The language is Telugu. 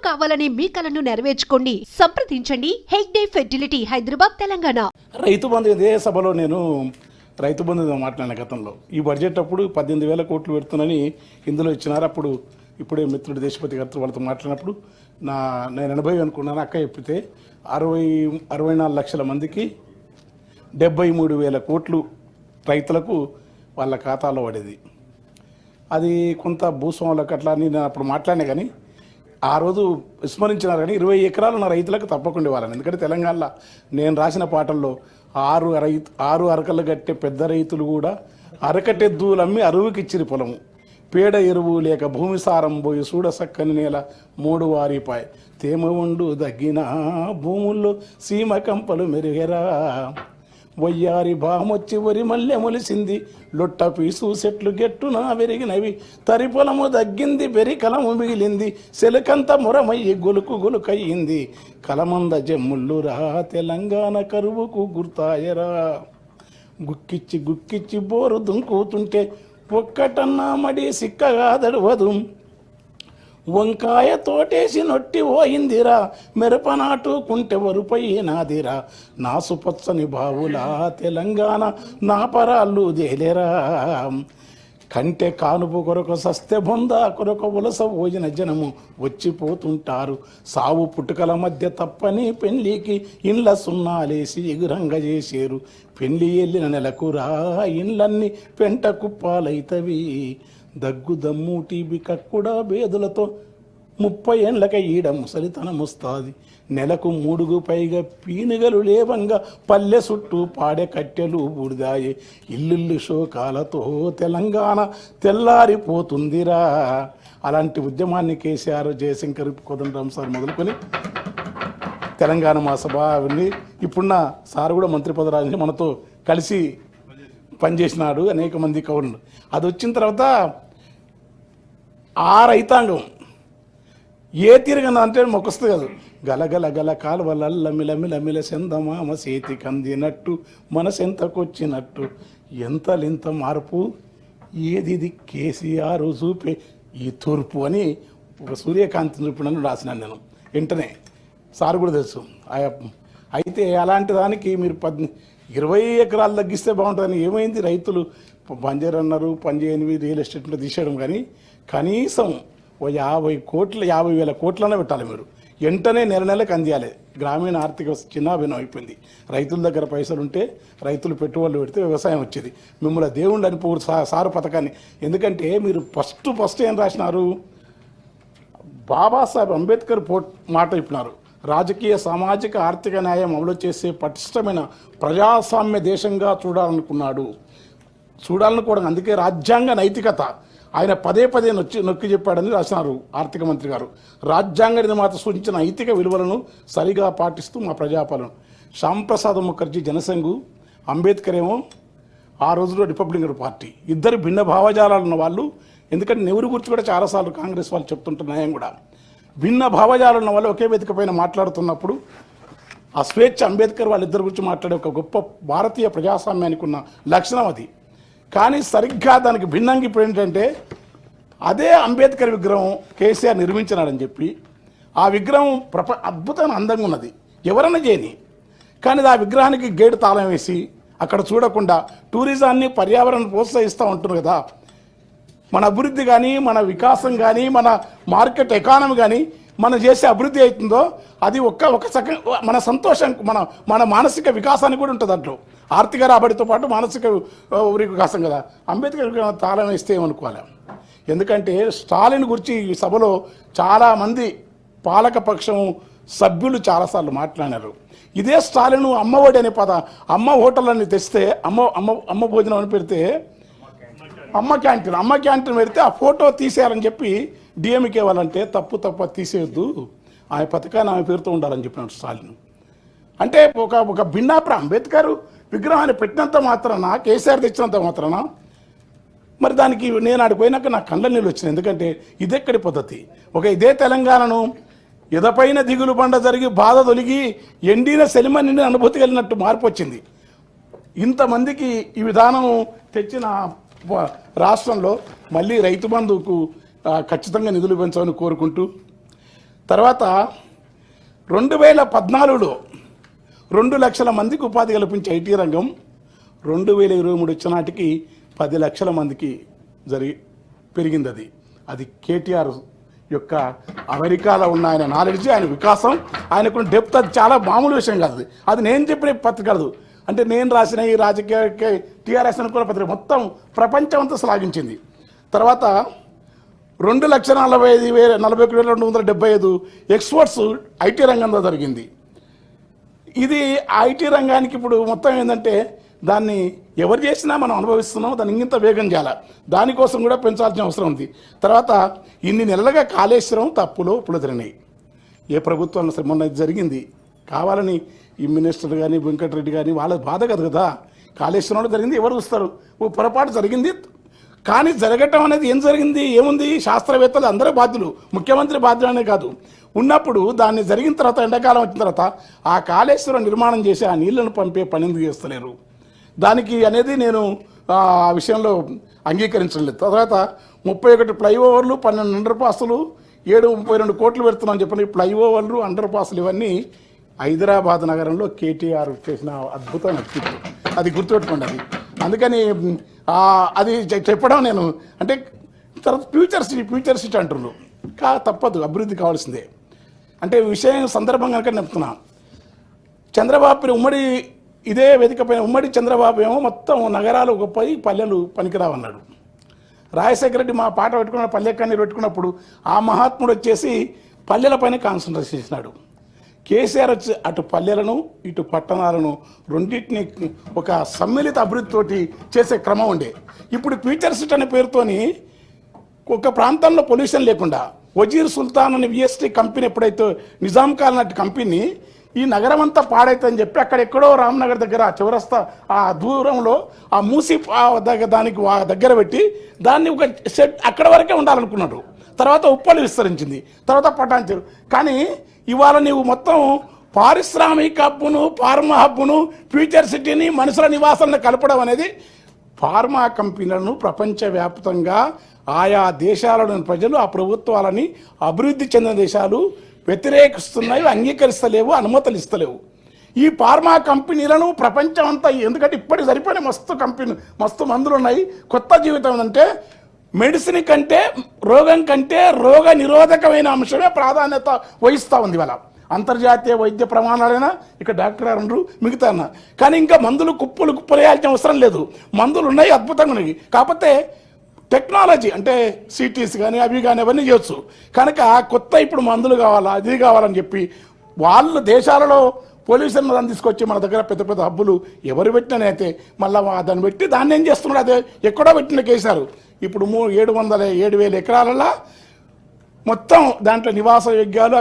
కావాలనే మీ కలను నెరవేర్చుకోండి. సంప్రదించండి హెగ్డే ఫెర్టిలిటీ, హైదరాబాద్, తెలంగాణ. రైతు బంధు ఇదే సభలో నేను రైతు బంధు మాట్లాడిన గతంలో ఈ బడ్జెట్ అప్పుడు 18,000 కోట్లు పెడుతున్నాని ఇందులో ఇచ్చినారు. అప్పుడు ఇప్పుడే మిత్రుడు దేశపతి గారితో వాళ్ళతో మాట్లాడినప్పుడు నేను 80 అనుకున్నాను. అక్క చెప్పితే 64 లక్షల మందికి 73,000 కోట్లు రైతులకు వాళ్ళ ఖాతాలో పడేది. అది కొంత భూస్వాములకు అట్లా నేను అప్పుడు మాట్లాడినా కానీ ఆ రోజు విస్మరించినారు. కానీ 20 ఎకరాలు ఉన్న రైతులకు తప్పకుండా ఇవ్వాలని. ఎందుకంటే తెలంగాణలో నేను రాసిన పాటల్లో 6 అరకలు కట్టే పెద్ద రైతులు కూడా అరకటెద్దులు అమ్మి అరువుకి ఇచ్చిరి పొలము. పేడ ఎరువు లేక భూమి సారం పోయి చూడ సక్కని నేల 3 వారిపాయ్ తేమ ఉండు దగ్గిన భూముల్లో సీమ కంపలు మెరుగెరా. వయ్యారి బామొచ్చి వరి మల్లె మొలిసింది లొట్ట పీసు చెట్లు గెట్టున వెరిగినవి తరి పొలము దగ్గింది బెరి కలము మిగిలింది సెలకంత మొరమయ్యి గొలుకు గొలుకయ్యింది కలమంద జమ్ముళ్ళురా తెలంగాణ కరువుకు గుర్తాయరా. గుక్కిచ్చి బోరు దుంకుతుంటే ఒక్కటన్నా మడి సిక్కగా దడవదు వంకాయ తోటేసి నొట్టి పోయిందిరా మిరపనాటు కుంటె వరుపైనాదిరా నాసుపచ్చని బావులా తెలంగాణ నా పరాళ్ళు దేలేరా. కంటె కానుపు కొరకు సస్తె బొంద కొరకు ఉలస భోజన జనము వచ్చిపోతుంటారు. సావు పుట్టుకల మధ్య తప్పని పెళ్లికి ఇండ్ల సున్నాలేసి ఎగురంగ చేసేరు. పెళ్లి వెళ్ళిన నెలకురా ఇండ్లన్నీ పెంట కుప్పాలైతవి. దగ్గు దమ్ము టీబీ కక్కుడా బేదులతో 30 ఏళ్ళక ఈడ ముసలితనం వస్తుంది. నెలకు 3కు పైగా పీనుగలు లేవంగా పల్లె చుట్టూ పాడే కట్టెలు బూడిదాయే. ఇల్లు శోకాలతో తెలంగాణ తెల్లారిపోతుందిరా. అలాంటి ఉద్యమాన్ని కేసీఆర్, జయశంకర్, కోదండరాం సార్ మొదలుకొని తెలంగాణ మహాసభ అవన్నీ ఇప్పుడున్న సార్ కూడా మంత్రి పదవి మనతో కలిసి పనిచేసినాడు. అనేక మంది కౌరులు. అది వచ్చిన తర్వాత ఆ రైతాంగం ఏ తీరుగా అంటే మొక్కుస్తుంది కాదు. గలగల గల కాలువలల్ల మిలమిల సెందమామ చేతి కందినట్టు మనసెంతకొచ్చినట్టు ఎంతలింత మార్పు ఏది కేసీఆర్ చూపే ఈ తూర్పు అని ఒక సూర్యకాంతి చూపినని రాసినాను నేను. వెంటనే సార్ కూడా తెలుసు. అయితే అలాంటి దానికి మీరు 20 ఎకరాలు తగ్గిస్తే బాగుంటుందని ఏమైంది? రైతులు బంజర్ అన్నారు, పని చేయనివి రియల్ ఎస్టేట్లో తీసేయడం. కానీ కనీసం 50,000 కోట్లనే పెట్టాలి మీరు. వెంటనే నెలకు అందియాలి. గ్రామీణ ఆర్థిక చిన్నాభిన్నం అయిపోయింది. రైతుల దగ్గర పైసలు ఉంటే రైతులు పెట్టుబడులు పెడితే వ్యవసాయం వచ్చేది. మిమ్మల్ని దేవుళ్ళు అనిపోరు సారు పథకాన్ని. ఎందుకంటే మీరు ఫస్ట్ ఏం రాసినారు? బాబాసాహెబ్ అంబేద్కర్ మాట చెప్పినారు. రాజకీయ, సామాజిక, ఆర్థిక న్యాయం అమలు చేసే పటిష్టమైన ప్రజాస్వామ్య దేశంగా చూడాలనుకోవడం. అందుకే రాజ్యాంగ నైతికత ఆయన పదే నొక్కి చెప్పాడని రాసినారు ఆర్థిక మంత్రి గారు. రాజ్యాంగ నిర్మాత సూచించిన నైతిక విలువలను సరిగా పాటిస్తూ మా ప్రజాపాలన. శ్యాంప్రసాద్ ముఖర్జీ జనసంఘు, అంబేద్కర్ ఏమో ఆ రోజుల్లో రిపబ్లికన్ పార్టీ. ఇద్దరు భిన్న భావజాలాలు ఉన్న వాళ్ళు. ఎందుకంటే నెహ్రూ గురించి కూడా చాలాసార్లు కాంగ్రెస్ వాళ్ళు చెప్తుంటున్న న్యాయం కూడా. భిన్న భావజాలు ఉన్న వాళ్ళు ఒకే వేదిక పైన మాట్లాడుతున్నప్పుడు ఆ స్వేచ్ఛ అంబేద్కర్ వాళ్ళిద్దరి గురించి మాట్లాడే ఒక గొప్ప భారతీయ ప్రజాస్వామ్యానికి ఉన్న లక్షణం అది. కానీ సరిగ్గా దానికి భిన్నంగా ఇప్పుడు ఏంటంటే అదే అంబేద్కర్ విగ్రహం కేసీఆర్ నిర్మించినాడని చెప్పి ఆ విగ్రహం అద్భుతమైన అందంగా ఉన్నది, ఎవరన్నా చేయని. కానీ ఆ విగ్రహానికి గేటు తాళం వేసి అక్కడ చూడకుండా టూరిజాన్ని, పర్యావరణాన్ని ప్రోత్సహిస్తూ ఉంటున్నారు కదా. మన అభివృద్ధి కానీ, మన వికాసం కానీ, మన మార్కెట్ ఎకానమీ కానీ మనం చేసే అభివృద్ధి అవుతుందో అది మన సంతోషం, మన మానసిక వికాసానికి కూడా ఉంటుంది. దాంట్లో ఆర్థిక రాబడితో పాటు మానసిక వికాసం కదా. అంబేద్కర్ తాళం వేస్తే ఏమనుకోవాలి. ఎందుకంటే స్టాలిన్ గురించి ఈ సభలో చాలామంది పాలకపక్షం సభ్యులు చాలాసార్లు మాట్లాడారు. ఇదే స్టాలిన్ అమ్మఒడి అనే అమ్మ హోటల్ అని తెస్తే అమ్మ భోజనం అని పెడితే అమ్మ క్యాంటీన్ పెడితే ఆ ఫోటో తీసేయాలని చెప్పి డిఎంకే వాళ్ళంటే తప్పు తీసేయొద్దు, ఆ పథకాన్ని ఆమె పేరుతో ఉండాలని చెప్పినాడు స్టాలిన్. అంటే ఒక భిన్నాప్ర అంబేద్కర్ విగ్రహాన్ని పెట్టినంత మాత్రాన, కేసీఆర్ తెచ్చినంత మాత్రాన మరి దానికి నేను ఆడిపోయినాక నాకు కళ్ళ నీళ్ళు వచ్చినాయి. ఎందుకంటే ఇదెక్కడి పద్ధతి? ఇదే తెలంగాణను ఎదపైన దిగులు బండ జరిగి బాధ తొలిగి ఎండిన సెలిమ నిండిన అనుభూతి కలిగినట్టు మార్పు వచ్చింది. ఇంతమందికి ఈ విధానం తెచ్చిన రాష్ట్రంలో మళ్ళీ రైతు బంధువుకు ఖచ్చితంగా నిధులు పెంచాలని కోరుకుంటూ తర్వాత 2014లో 2 లక్షల మందికి ఉపాధి కల్పించే ఐటీ రంగం 2023 వచ్చే నాటికి 10 లక్షల మందికి పెరిగింది. అది కేటీఆర్ యొక్క అమెరికాలో ఉన్న ఆయన నాలెడ్జ్, ఆయన వికాసం, ఆయనకున్న డెప్త్. అది చాలా మామూలు విషయం కాదు. అది నేను చెప్పిన పత్రిక కాదు, అంటే నేను రాసిన ఈ రాజకీయ టీఆర్ఎస్ అనుకున్న పత్రిక మొత్తం ప్రపంచం అంతా శ్లాఘించింది. తర్వాత 2,45,275 ఎక్స్పోర్ట్స్ ఐటీ రంగంలో జరిగింది. ఇది ఐటీ రంగానికి ఇప్పుడు మొత్తం ఏంటంటే దాన్ని ఎవరు చేసినా మనం అనుభవిస్తున్నాం, దాన్ని ఇంత వేగం చేయాలి, దానికోసం కూడా పెంచాల్సిన అవసరం ఉంది. తర్వాత ఇన్ని నెలలుగా కాళేశ్వరం తప్పులో ఇప్పుడు జరిగినాయి. ఏ ప్రభుత్వం సరే మొన్న ఇది జరిగింది కావాలని ఈ మినిస్టర్ కానీ వెంకటరెడ్డి కానీ వాళ్ళ బాధ కదా. కాళేశ్వరంలో జరిగింది, ఎవరు చూస్తారు? ఓ పొరపాటు జరిగింది, కానీ జరగటం అనేది ఏం జరిగింది, ఏముంది, శాస్త్రవేత్తలు అందరూ బాధ్యులు, ముఖ్యమంత్రి బాధ్యులనే కాదు. ఉన్నప్పుడు దాన్ని జరిగిన తర్వాత ఎండాకాలం వచ్చిన తర్వాత ఆ కాళేశ్వరం నిర్మాణం చేసి ఆ నీళ్లను పంపే పని ఎందుకు చేస్తలేరు దానికి అనేది నేను ఆ విషయంలో అంగీకరించడం లేదు. తర్వాత 31 ఫ్లైఓవర్లు, 12 అండర్ పాసులు, 732 కోట్లు పెడుతున్నామని చెప్పిన ఫ్లైఓవర్లు, అండర్ పాసులు ఇవన్నీ హైదరాబాద్ నగరంలో కేటీఆర్ చేసిన అద్భుతమైన వ్యక్తిత్వం. అది గుర్తుపెట్టుకోండి. అది అందుకని అది చెప్పడం నేను అంటే తర్వాత ఫ్యూచర్ సిటీ అంటున్నారు. తప్పదు, అభివృద్ధి కావాల్సిందే. అంటే విషయం సందర్భంగా కనుక చెప్తున్నా, చంద్రబాబు ఉమ్మడి ఇదే వేదిక పైన ఉమ్మడి చంద్రబాబు ఏమో మొత్తం నగరాలు గొప్పవి, పల్లెలు పనికిరావన్నాడు. రాజశేఖర రెడ్డి మా పాట పెట్టుకున్న పల్లె కన్నీరు పెట్టుకున్నప్పుడు ఆ మహాత్ముడు వచ్చేసి పల్లెల పైన కాన్సన్ట్రేట్ చేసినాడు. కేసీఆర్ వచ్చి అటు పల్లెలను ఇటు పట్టణాలను రెండింటిని ఒక సమ్మిళిత అభివృద్ధితోటి చేసే క్రమం ఉండే. ఇప్పుడు ఫ్యూచర్ సిటీ అనే పేరుతోని ఒక ప్రాంతంలో పొల్యూషన్ లేకుండా వజీర్ సుల్తాన్ అనే విఎస్టీ కంపెనీ ఎప్పుడైతే నిజాం కాలం నాటి కంపెనీ ఈ నగరం అంతా పాడైతుందని చెప్పి అక్కడెక్కడో రామ్నగర్ దగ్గర చౌరస్తా ఆ దూరంలో ఆ మూసి దానికి దగ్గర పెట్టి దాన్ని ఒక షెడ్ అక్కడ వరకే ఉండాలనుకున్నాడు. తర్వాత ఉప్పలు విస్తరించింది, తర్వాత పటాన్చెరు. కానీ ఇవాళ నీవు మొత్తం పారిశ్రామిక హబ్బును, ఫార్మా హబ్బును, ఫ్యూచర్ సిటీని, మనుషుల నివాసాలను కలపడం అనేది ఫార్మా కంపెనీలను ప్రపంచవ్యాప్తంగా ఆయా దేశాలలోని ప్రజలు ఆ ప్రభుత్వాలని అభివృద్ధి చెందిన దేశాలు వ్యతిరేకిస్తున్నాయి, అంగీకరిస్తలేవు, అనుమతులు ఇస్తలేవు. ఈ ఫార్మా కంపెనీలను ప్రపంచం అంతా, ఎందుకంటే ఇప్పటికి సరిపోయిన మస్తు మందులు ఉన్నాయి. కొత్త జీవితం అంటే మెడిసిన్ కంటే రోగం కంటే రోగ నిరోధకమైన అంశమే ప్రాధాన్యత వహిస్తూ ఉంది. ఇవాళ అంతర్జాతీయ వైద్య ప్రమాణాలైనా ఇక్కడ డాక్టర్ గారు ఉండరు, మిగతా అన్న. కానీ ఇంకా మందులు కుప్పలు వేయాల్సిన అవసరం లేదు. మందులు ఉన్నాయి, అద్భుతంగా ఉన్నాయి. కాకపోతే టెక్నాలజీ అంటే సిటీస్ కానీ అవి కానీ అవన్నీ చేయొచ్చు. కనుక కొత్త ఇప్పుడు మందులు కావాలా, అది కావాలని చెప్పి వాళ్ళు దేశాలలో పొల్యూషన్ దాన్ని తీసుకొచ్చి మన దగ్గర పెద్ద పెద్ద హబ్బులు ఎవరు పెట్టినైతే మళ్ళీ దాన్ని పెట్టి దాన్ని ఏం చేస్తున్నాడు, అదే ఎక్కడో పెట్టిన కేసారు. ఇప్పుడు 7,000 ఎకరాలలో మొత్తం దాంట్లో నివాస యోగ్యాలు